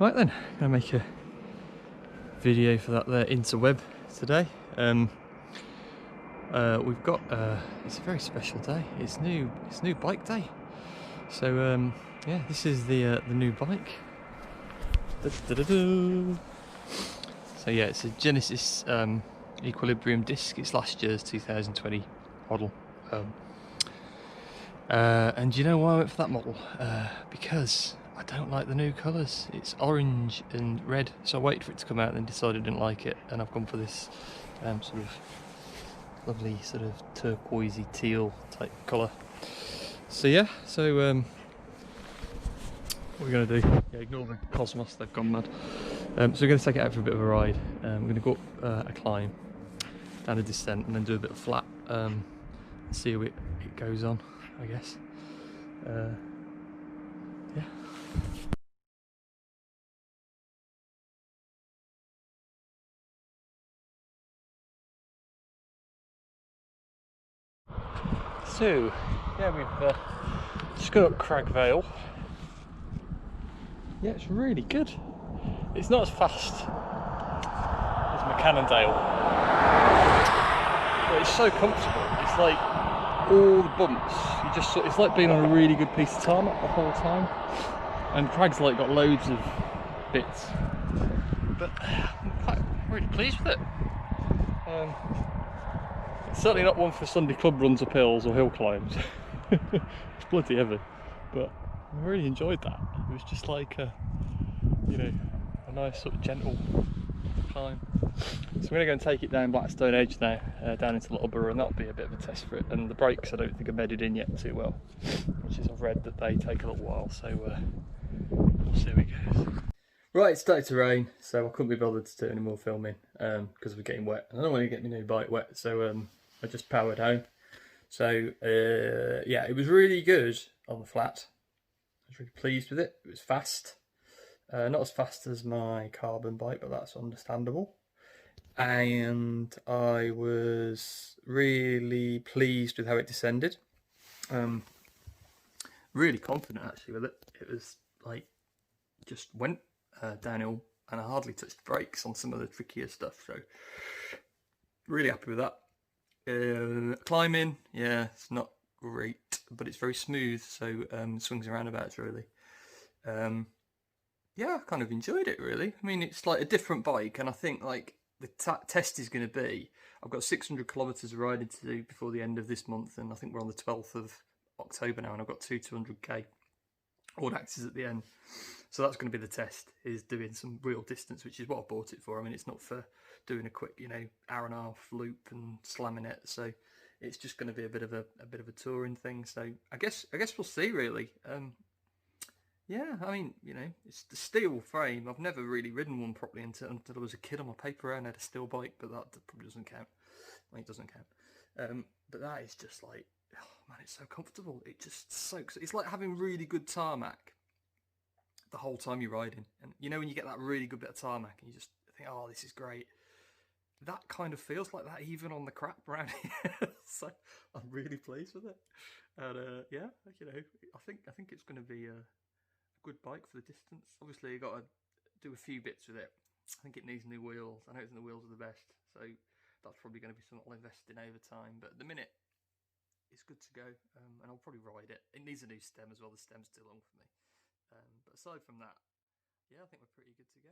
Right then, gonna make a video for that there interweb today. We've got it's a very special day. It's new bike day. So yeah, this is the new bike. Da-da-da-da. So yeah, it's a Genesis Equilibrium disc. It's last year's 2020 model. And you know why I went for that model? Because I don't like the new colours. It's orange and red, so I waited for it to come out and then decided I didn't like it, and I've gone for this sort of lovely sort of turquoisey teal type colour. So yeah, so what we're going to do, yeah, ignore the Cosmos, they've gone mad. So we're going to take it out for a bit of a ride. We're going to go up a climb, down a descent, and then do a bit of flat, and see how it goes on, I guess. Yeah. So, yeah, we've just got up Crag Vale. Yeah, it's really good. It's not as fast as McCannondale, but it's so comfortable. It's like all the bumps, it's like being on a really good piece of tarmac the whole time. And Crag's like got loads of bits, but I'm really pleased with it. It's certainly not one for Sunday club runs up hills or hill climbs. It's bloody heavy, but I really enjoyed that. It was just like a nice sort of gentle climb. So I'm going to go and take it down Blackstone Edge now, down into Littleborough, and that'll be a bit of a test for it. And the brakes I don't think are bedded in yet too well, which is, I've read that they take a little while, so we'll see how it goes. Right, it started to rain, so I couldn't be bothered to do any more filming because we're getting wet, and I don't want to get my new bike wet, so I just powered home. So yeah, it was really good on the flat. I was really pleased with it. It was fast, not as fast as my carbon bike, but that's understandable. And I was really pleased with how it descended. Really confident actually with it. It was like just went downhill, and I hardly touched the brakes on some of the trickier stuff, so really happy with that. Climbing, yeah, it's not great, but it's very smooth, so swings and roundabouts really. Yeah, I kind of enjoyed it really. I mean, it's like a different bike, and I think like the test is going to be, I've got 600 kilometres of riding to do before the end of this month, and I think we're on the 12th of October now, and I've got 200k. Audax is at the end. So that's going to be the test, is doing some real distance, which is what I bought it for. I mean, it's not for doing a quick, hour and a half loop and slamming it. So it's just going to be a bit of a touring thing. So I guess we'll see really. Yeah, I mean, it's the steel frame. I've never really ridden one properly until I was a kid on my paper round. I had a steel bike, but that probably doesn't count. I mean, it doesn't count. But that is just like, oh man, it's so comfortable. It just soaks. It's like having really good tarmac the whole time you're riding. And when you get that really good bit of tarmac and you just think, oh, this is great. That kind of feels like that even on the crap around here. So I'm really pleased with it. And yeah, I think it's going to be a good bike for the distance. Obviously, you've got to do a few bits with it. I think it needs new wheels. I know the wheels are the best, so that's probably going to be something I'll invest in over time. But at the minute, it's good to go, and I'll probably ride it. It needs a new stem as well. The stem's too long for me. But aside from that, yeah, I think we're pretty good to go.